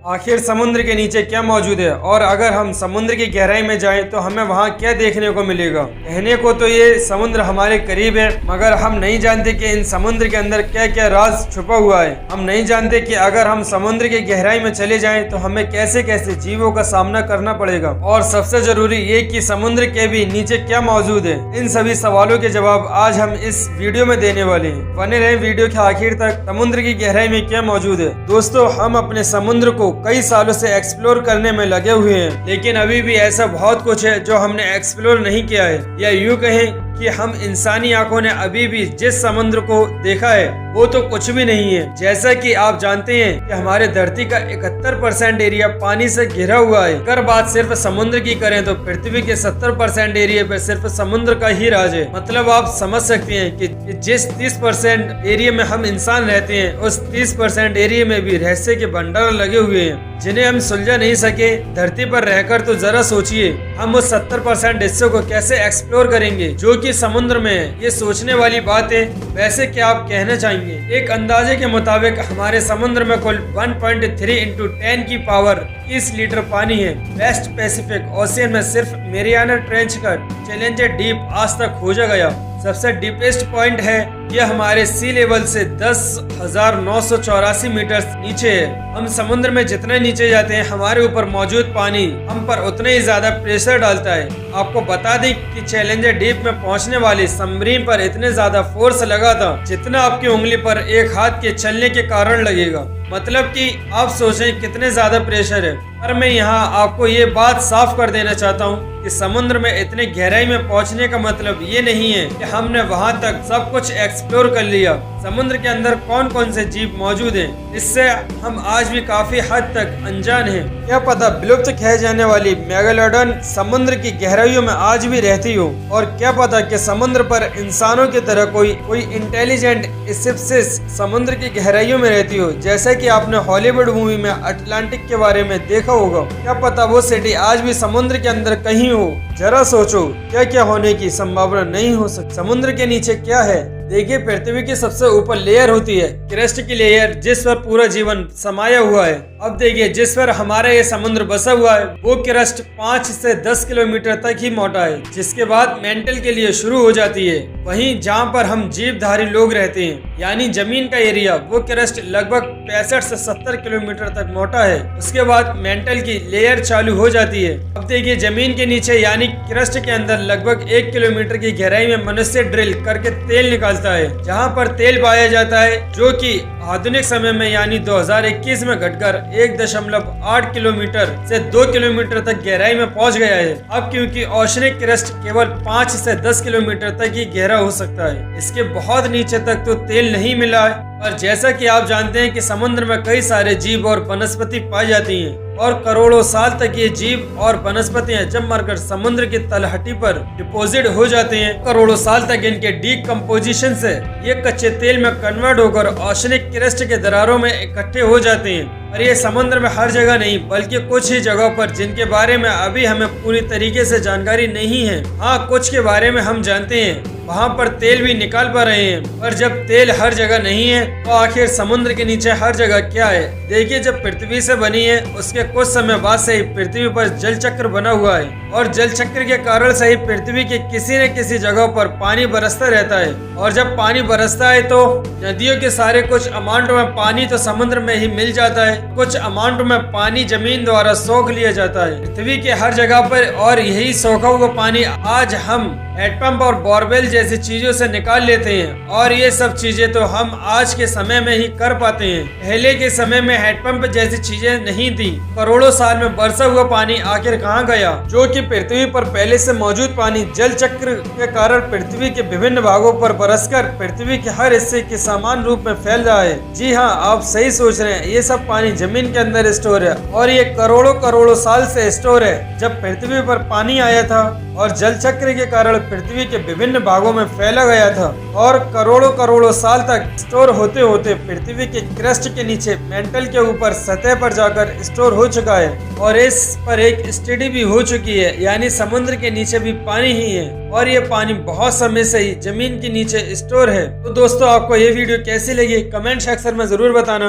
आखिर समुद्र के नीचे क्या मौजूद है और अगर हम समुद्र की गहराई में जाएं तो हमें वहां क्या देखने को मिलेगा। कहने को तो ये समुद्र हमारे करीब है, मगर हम नहीं जानते कि इन समुद्र के अंदर क्या क्या राज छुपा हुआ है। हम नहीं जानते कि अगर हम समुद्र की गहराई में चले जाएं तो हमें कैसे कैसे जीवों का सामना करना पड़ेगा, और सबसे जरूरी ये कि समुद्र के भी नीचे क्या मौजूद है। इन सभी सवालों के जवाब आज हम इस वीडियो में देने वाले हैं। बने रहें वीडियो के आखिर तक। समुद्र की गहराई में क्या मौजूद है। दोस्तों, हम अपने समुद्र को कई सालों से एक्सप्लोर करने में लगे हुए हैं, लेकिन अभी भी ऐसा बहुत कुछ है जो हमने एक्सप्लोर नहीं किया है, या यूँ कहें कि हम इंसानी आंखों ने अभी भी जिस समुद्र को देखा है वो तो कुछ भी नहीं है। जैसा कि आप जानते हैं कि हमारे धरती का 71% एरिया पानी से घिरा हुआ है। अगर बात सिर्फ समुद्र की करें तो पृथ्वी के 70% एरिया पे सिर्फ समुद्र का ही राज है। मतलब आप समझ सकते हैं कि जिस 30% एरिया में हम इंसान रहते हैं, उस 30% एरिया में भी रहस्य के भंडार लगे हुए हैं जिन्हें हम सुलझा नहीं सके। धरती पर रहकर तो जरा सोचिए, हम उस 70% हिस्से को कैसे एक्सप्लोर करेंगे जो कि समुद्र में है। ये सोचने वाली बात है। वैसे क्या आप कहना चाहेंगे? एक अंदाजे के मुताबिक हमारे समुद्र में कुल 1.3 × 10 की पावर 30 लीटर पानी है। वेस्ट पैसिफिक ओशियन में सिर्फ मैरियाना ट्रेंच का चैलेंजर डीप आज तक खोजा गया। सबसे डीपेस्ट पॉइंट है, यह हमारे सी लेवल से 10,984 मीटर नीचे है। हम समुद्र में जितने नीचे जाते हैं, हमारे ऊपर मौजूद पानी हम पर उतना ही ज्यादा प्रेशर डालता है। आपको बता दें कि चैलेंजर डीप में पहुंचने वाली सबमरीन पर इतने ज्यादा फोर्स लगा था जितना आपकी उंगली पर एक हाथ के चलने के कारण लगेगा। मतलब कि आप सोचें कितने ज्यादा प्रेशर है। पर मैं यहाँ आपको ये बात साफ कर देना चाहता हूँ कि समुद्र में इतने गहराई में पहुँचने का मतलब ये नहीं है कि हमने वहाँ तक सब कुछ एक्सप्लोर कर लिया। समुद्र के अंदर कौन कौन से जीव मौजूद हैं, इससे हम आज भी काफी हद तक अनजान हैं। क्या पता विलुप्त कहे जाने वाली मेगालोडॉन समुद्र की गहराइयों में आज भी रहती हो, और क्या पता कि समुद्र पर इंसानों की तरह कोई इंटेलिजेंट स्पीशीज समुद्र की गहराइयों में रहती हो, जैसा कि आपने हॉलीवुड मूवी में अटलांटिक के बारे में देखा होगा। क्या पता वो सिटी आज भी समुद्र के अंदर कहीं हो। जरा सोचो क्या क्या होने की संभावना नहीं हो सकती। समुद्र के नीचे क्या है? देखिए, पृथ्वी की सबसे ऊपर लेयर होती है क्रस्ट की लेयर, जिस पर पूरा जीवन समाया हुआ है। अब देखिए, जिस पर हमारा ये समुद्र बसा हुआ है वो क्रस्ट 5 से 10 किलोमीटर तक ही मोटा है, जिसके बाद मेंटल के लिए शुरू हो जाती है। वहीं जहाँ पर हम जीवधारी लोग रहते हैं, यानी जमीन का एरिया, वो क्रस्ट लगभग 65 से 70 किलोमीटर तक मोटा है। उसके बाद मेंटल की लेयर चालू हो जाती है। अब देखिए, जमीन के नीचे यानी क्रस्ट के अंदर लगभग 1 किलोमीटर की गहराई में मनुष्य ड्रिल करके तेल निकालता है, जहाँ पर तेल पाया जाता है, जो कि आधुनिक समय में यानी 2021 में घटकर 1.8 किलोमीटर से 2 किलोमीटर तक गहराई में पहुंच गया है। अब क्योंकि ओशनिक क्रस्ट केवल 5 से 10 किलोमीटर तक ही गहरा हो सकता है, इसके बहुत नीचे तक तो तेल नहीं मिला है। और जैसा कि आप जानते हैं कि समुद्र में कई सारे जीव और वनस्पति पाई जाती हैं, और करोड़ों साल तक ये जीव और वनस्पतियां जब मरकर समुद्र की तलहटी पर डिपोजिट हो जाते हैं, करोड़ों साल तक इनके डीकम्पोजिशन से ये कच्चे तेल में कन्वर्ट होकर ओशनिक क्रस्ट के दरारों में इकट्ठे हो जाते हैं। और ये समुद्र में हर जगह नहीं, बल्कि कुछ ही जगहों पर, जिनके बारे में अभी हमें पूरी तरीके से जानकारी नहीं है। हाँ, कुछ के बारे में हम जानते हैं, वहाँ पर तेल भी निकाल पा रहे हैं। पर जब तेल हर जगह नहीं है तो आखिर समुद्र के नीचे हर जगह क्या है? देखिए, जब पृथ्वी से बनी है उसके कुछ समय बाद से ही पृथ्वी पर जल चक्र बना हुआ है, और जल चक्र के कारण से ही पृथ्वी के किसी न किसी जगह पर पानी बरसता रहता है। और जब पानी बरसता है तो नदियों के सारे कुछ अमाउंट में पानी तो समुद्र में ही मिल जाता है, कुछ अमाउंट में पानी जमीन द्वारा सोख लिया जाता है पृथ्वी के हर जगह पर। और यही सोखा हुआ पानी आज हम हैंडपंप और बोरवेल जैसी चीजों से निकाल लेते हैं, और ये सब चीजें तो हम आज के समय में ही कर पाते हैं। पहले के समय में हैंडपंप जैसी चीजें नहीं थी। करोड़ों साल में बरसा हुआ पानी आखिर कहाँ गया? जो कि पृथ्वी पर पहले से मौजूद पानी जल चक्र के कारण पृथ्वी के विभिन्न भागों पर बरसकर पृथ्वी के हर हिस्से के समान रूप में फैल रहा है। जी हाँ, आप सही सोच रहे हैं, ये सब पानी जमीन के अंदर स्टोर है, और ये करोड़ों करोड़ों साल से स्टोर है। जब पृथ्वी पर पानी आया था और जल चक्र के कारण पृथ्वी के विभिन्न भागों में फैला गया था, और करोड़ों करोड़ों साल तक स्टोर होते होते पृथ्वी के क्रस्ट के नीचे मेंटल के ऊपर सतह पर जाकर स्टोर हो चुका है। और इस पर एक स्टडी भी हो चुकी है, यानी समुद्र के नीचे भी पानी ही है, और ये पानी बहुत समय से ही जमीन के नीचे स्टोर है। तो दोस्तों, आपको ये वीडियो कैसी लगी कमेंट सेक्शन में जरूर बताना।